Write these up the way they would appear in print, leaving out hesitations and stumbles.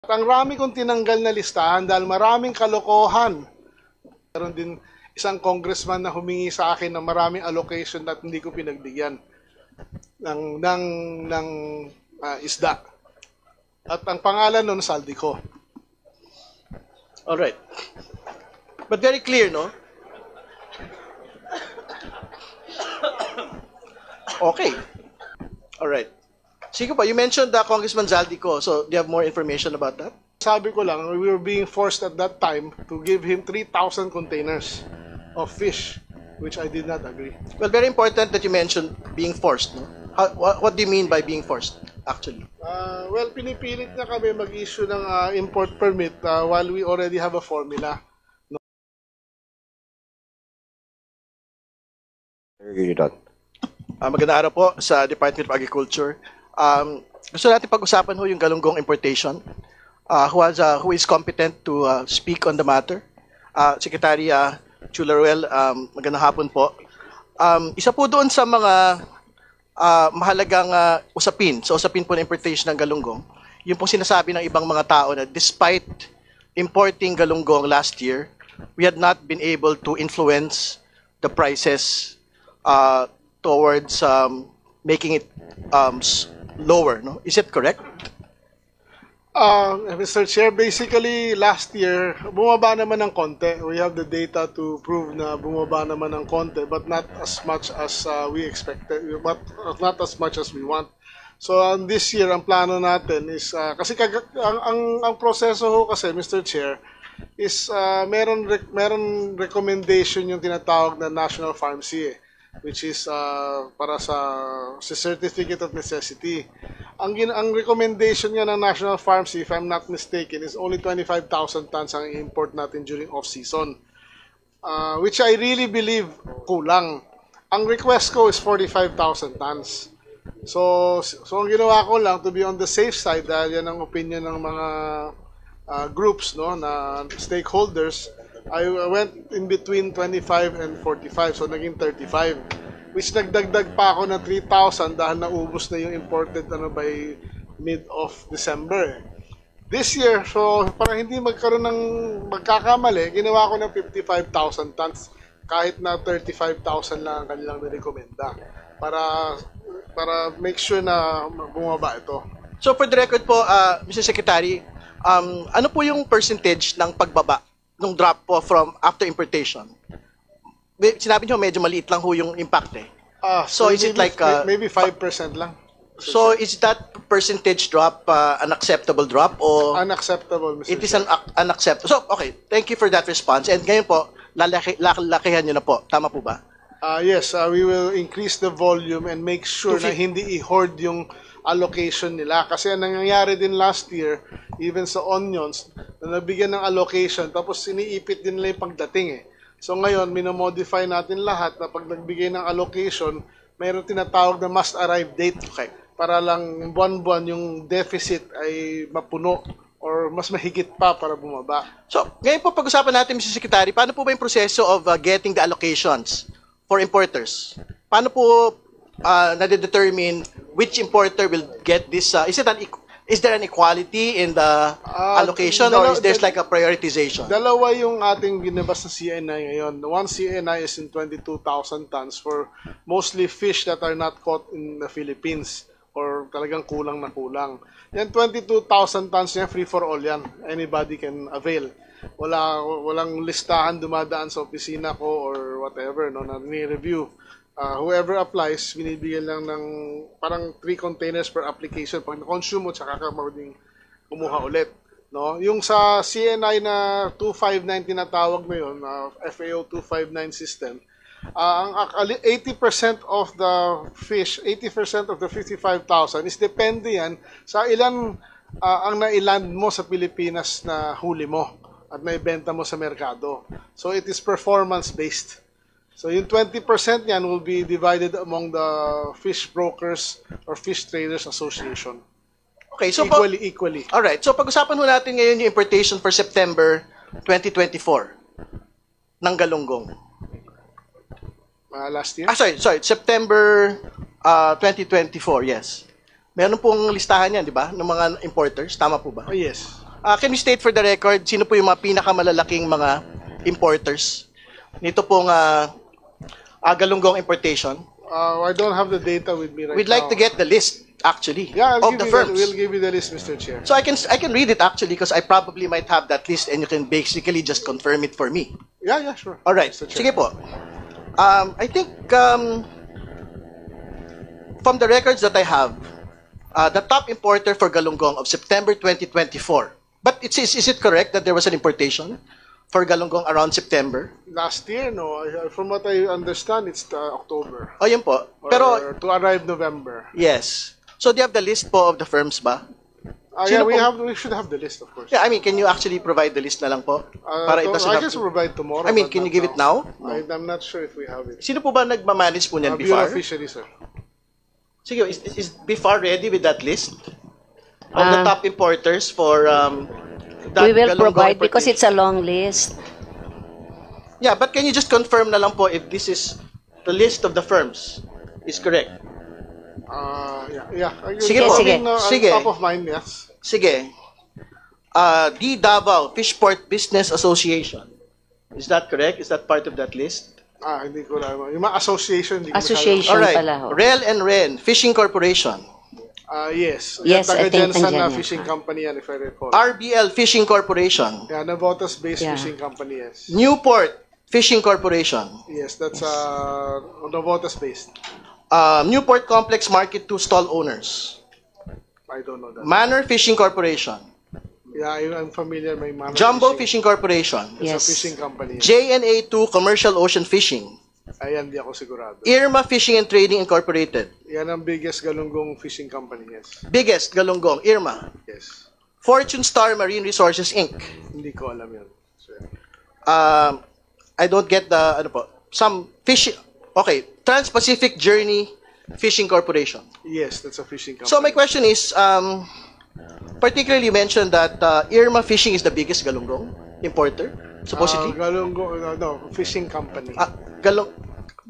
Ang rami kong tinanggal na listahan dahil maraming kalokohan. Meron din isang congressman na humingi sa akin ng maraming allocation at hindi ko pinagbigyan ng isda. At ang pangalan nun, Saldico. All right. But very clear, no? Okay. All right. Sige po, you mentioned Congressman Zaldico. So, do you have more information about that? Sabi ko lang, we were being forced at that time to give him 3,000 containers of fish, which I did not agree. Well, very important that you mentioned being forced, no? What do you mean by being forced, actually? Well, pinipilit na kami mag-issue ng import permit while we already have a formula. You're done. Magandang araw po sa Department of Agriculture. Gusto natin pag-usapan ho yung galunggong importation. Who is competent to speak on the matter? Secretary Chula Ruel, magandang hapon po. Isa po doon sa mga mahalagang usapin, sa usapin po ng importation ng galunggong, yung pong sinasabi ng ibang mga tao na despite importing galunggong last year, we had not been able to influence the prices towards making it lower, no? Is it correct? Mr. Chair, basically last year, bumaba naman ng konti. We have the data to prove na bumaba naman ng konti, but not as much as we expected, but not as much as we want. So this year, ang plano natin is, kasi ang proseso ho kasi, Mr. Chair, is meron recommendation yung tinatawag na National Pharmacy, which is para sa Certificate of Necessity. Ang recommendation nga ng National Pharmacy, if I'm not mistaken, is only 25,000 tons ang import natin during off-season, which I really believe kulang. Ang request ko is 45,000 tons. So ang ginawa ko lang, to be on the safe side, dahil yan ang opinion ng mga groups, no, na stakeholders, I went in between 25 and 45, so naging 35. Which nagdagdag pa ako ng 3,000 dahil naubos na yung imported by mid of December. This year, so para hindi magkaroon ng magkakamali, ginawa ko ng 55,000 tons kahit na 35,000 lang ang kanilang nirekomenda para make sure na bumaba ito. So for the record po, Mr. Secretary, ano po yung percentage ng pagbaba ng drop po from after importation? Sinabi niyo medyo maliit lang ho yung impact eh. So is it like maybe 5% lang? So is that percentage drop an acceptable drop or Unacceptable, Mr. it is an unacceptable? So okay, thank you for that response. And ngayon po, lalakihan niyo na po. Tama po ba? Yes, we will increase the volume and make sure na hindi i-hoard yung allocation nila. Kasi ang nangyayari din last year, even sa onions, na nabigyan ng allocation, tapos siniipit din nila yung pagdating eh. So ngayon, minomodify natin lahat na pag nagbigay ng allocation, mayroon tinatawag na must arrive date. Okay. Para lang buwan-buwan yung deficit ay mapuno or mas mahigit pa para bumaba. So, ngayon po pag-usapan natin, Mr. Secretary, paano po ba yung proseso of getting the allocations for importers? Paano po nade-determine which importer will get this? Is there an equality in the allocation or is there like a prioritization? Dalawa yung ating ginabas na CNI ngayon. One CNI is in 22,000 tons for mostly fish that are not caught in the Philippines or talagang kulang na kulang. Yan 22,000 tons niya, free for all yan. Anybody can avail. Walang listahan dumadaan sa opisina ko or whatever, no, na ni-review. Whoever applies, binibigyan lang ng parang 3 containers per application. Pag na-consume mo, tsaka ka maging kumuha ulit. No? Yung sa CNI na 259 tinatawag mo yun, FAO 259 system, ang 80% of the fish, 80% of the 55,000 is depende yan sa ilan ang nailand mo sa Pilipinas na huli mo at naibenta mo sa merkado. So it is performance-based. So yung 20% yan will be divided among the fish brokers or fish traders association. Okay, so Equally. All right. So pag-usapan ho natin ngayon yung importation for September 2024 ng galunggong. Last year? Sorry. September 2024, yes. Meron pong listahan yan, di ba? Ng mga importers. Tama po ba? Oh, yes. Can you state for the record, sino po yung mga pinakamalalaking mga importers nito pong galunggong importation? I don't have the data with me right We'd now. like to get the list, actually, Yeah, of the firms. We'll give you the list, Mr. Chair. So I can read it actually because I probably might have that list and you can basically just confirm it for me. Yeah, sure. All right. Mr. Chair. Sige po. I think from the records that I have, the top importer for galunggong of September 2024. But is it correct that there was an importation for galunggong around September? Last year, no. From what I understand, it's October. O yun po. Or Pero, to arrive November. yes. So do you have the list po of the firms ba? Yeah, Sino we should have the list, of course. Yeah, I mean, can you actually provide the list na lang po? Para it doesn't I have guess to... we'll provide tomorrow. I mean, but can you not give it now? I'm not sure if we have it. Sino po ba nagmamanage po niyan Bureau before? of Fisheries, sir. Sige, is before ready with that list? Of the top importers for that We will galunggong provide because importation? it's a long list. Yeah, but can you just confirm na lang po if this is the list of the firms is correct? Yeah. Sige po. Sige. Top of mind, yes. Sige. D. Davao Fishport Business Association. Is that correct? Is that part of that list? Hindi ko alam. Yung mga association, hindi ko Association. All right. pala ho. Rel and Ren Fishing Corporation. Yes. Yes, I think Taga-Jensen nandyan na yan. fishing company yan, if I recall. RBL Fishing Corporation. Yeah, Navotas-based Yeah. fishing company, yes. Newport Fishing Corporation. Yes, that's Navotas-based. Newport Complex Market 2 stall owners. I don't know that. Manor Fishing Corporation. Yeah, I'm familiar. May Manor Jumbo Fishing Corporation. It's Yes. a fishing company. JNA2 Commercial Ocean Fishing. Ayan, di ako sigurado. Irma Fishing and Trading Incorporated. Yan ang biggest galunggong fishing company, yes. Biggest galunggong, Irma. Yes. Fortune Star Marine Resources Inc. Hindi ko alam yun. So, I don't get the, some fishing, okay, Trans-Pacific Journey Fishing Corporation. yes, that's a fishing company. So my question is, particularly you mentioned that Irma Fishing is the biggest galunggong importer, supposedly. Fishing company.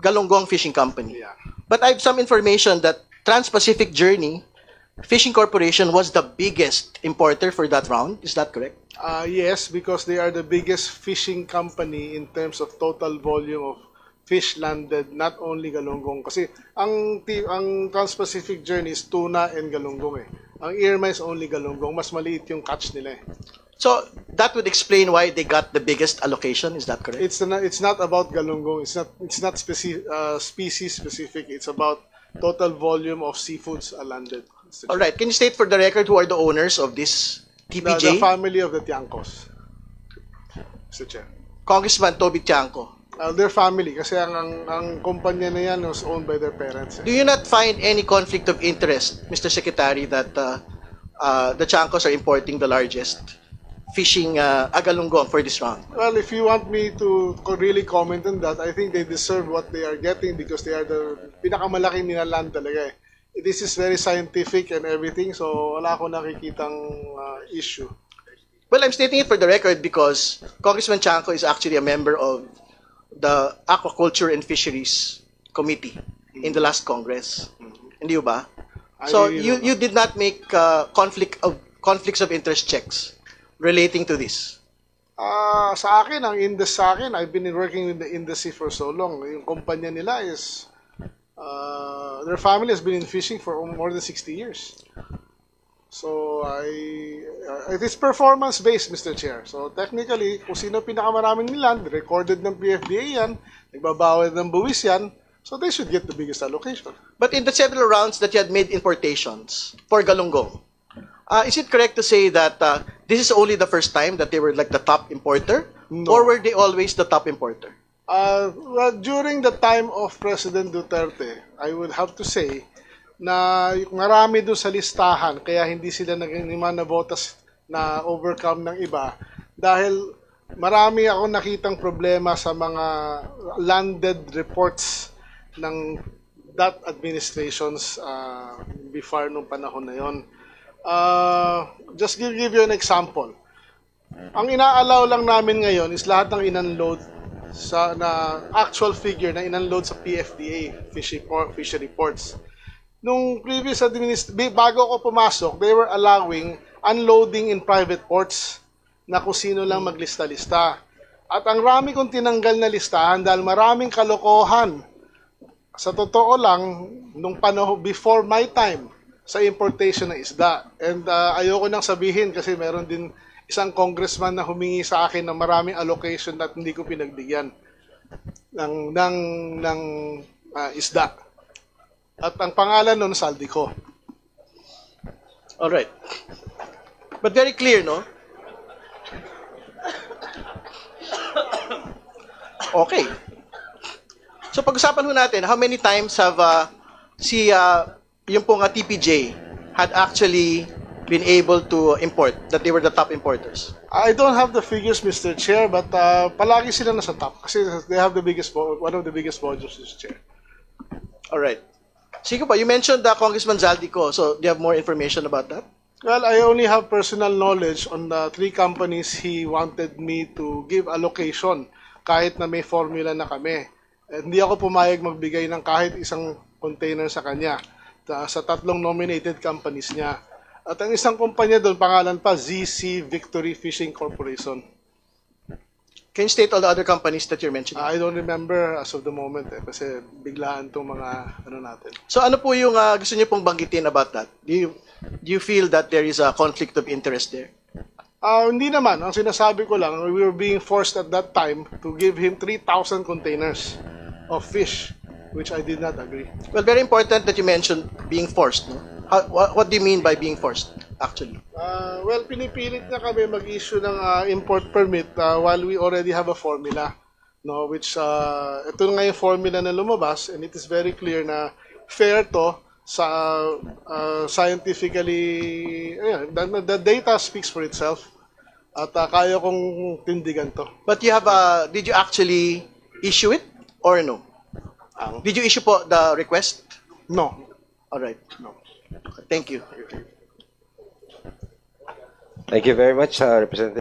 Galunggong Fishing Company. Yeah. But I have some information that Trans-Pacific Journey Fishing Corporation was the biggest importer for that round. Is that correct? Yes, because they are the biggest fishing company in terms of total volume of fish landed, not only galunggong. Kasi ang Trans-Pacific Journey is tuna and galunggong eh. Ang Irma is only galunggong. Mas maliit yung catch nila eh. So that would explain why they got the biggest allocation. Is that correct? It's not about galunggong. It's not species specific. It's about total volume of seafoods landed. All right. Can you state for the record who are the owners of this TPJ? The family of the Tiangcos. Mr. Chair. Congressman Toby Tiangco. Their family kasi ang kumpanya na yan was owned by their parents. Do you not find any conflict of interest, Mr. Secretary, that the Tiangcos are importing the largest fishing agalunggong for this round? Well, if you want me to really comment on that, I think they deserve what they are getting because they are the pinakamalaki nila land talaga eh. This is very scientific and everything, so wala akong nakikitang issue. Well, I'm stating it for the record because Congressman Tiangco is actually a member of the Aquaculture and Fisheries Committee in the last Congress. Hindi ba? So you did not make conflicts of interest checks relating to this. Sa akin, I've been working with the industry for so long. Yung kumpanya nila is, their family has been in fishing for more than 60 years. So, it is performance-based, Mr. Chair. So, technically, kung sino pinakamaraming nilan, recorded ng PFDA yan, nagbabawal ng buwis yan, so they should get the biggest allocation. But in the several rounds that you had made importations for galunggong, is it correct to say that this is only the first time that they were like the top importer? No. Or were they always the top importer? Well, during the time of President Duterte, I would have to say na marami doon sa listahan kaya hindi sila naging na botas na overcome ng iba dahil marami ako nakitang problema sa mga landed reports ng that administrations before nung panahon na yon. Just give you an example. Ang ina-allow lang namin ngayon is lahat ng in-unload na actual figure na in-unload sa PFDA, fishery reports. nung previous bago ako pumasok, they were allowing unloading in private ports na kung sino lang maglista-lista. At ang rami kong tinanggal na listahan dahil maraming kalokohan. Sa totoo lang, nung panahon before my time sa importation ng isda. And ayoko nang sabihin kasi meron din isang congressman na humingi sa akin ng maraming allocation at hindi ko pinagbigyan ng isda. At ang pangalan nun, Saldico. All right. But very clear, no? Okay. So pag-usapan ho natin, how many times have yung pong TPJ had actually been able to import, that they were the top importers? I don't have the figures, Mr. Chair, but palagi sila nasa top kasi they have the biggest, one of the biggest volumes, Mr. Chair. All right. Sige po, you mentioned Congressman Zaldico, so do you have more information about that? Well, I only have personal knowledge on the 3 companies he wanted me to give allocation kahit na may formula na kami. Hindi ako pumayag magbigay ng kahit isang container sa kanya sa 3 nominated companies niya. At ang isang kumpanya doon, pangalan pa, ZC Victory Fishing Corporation. Can you state all the other companies that you're mentioning? I don't remember as of the moment kasi biglaan itong mga natin. So ano po yung gusto niyo pong banggitin about that? Do you feel that there is a conflict of interest there? Hindi naman. Ang sinasabi ko lang, we were being forced at that time to give him 3,000 containers of fish, which I did not agree. Well, very important that you mentioned being forced. No? What do you mean by being forced, actually? Well, pinipilit na kami mag-issue ng import permit while we already have a formula, no? Which ito nga yung formula na lumabas, and it is very clear na fair to sa scientifically, the data speaks for itself. At kaya kong tindigan to. But you have did you actually issue it or no? Did you issue po the request? No. All right. No. Thank you. Thank you very much, Representative.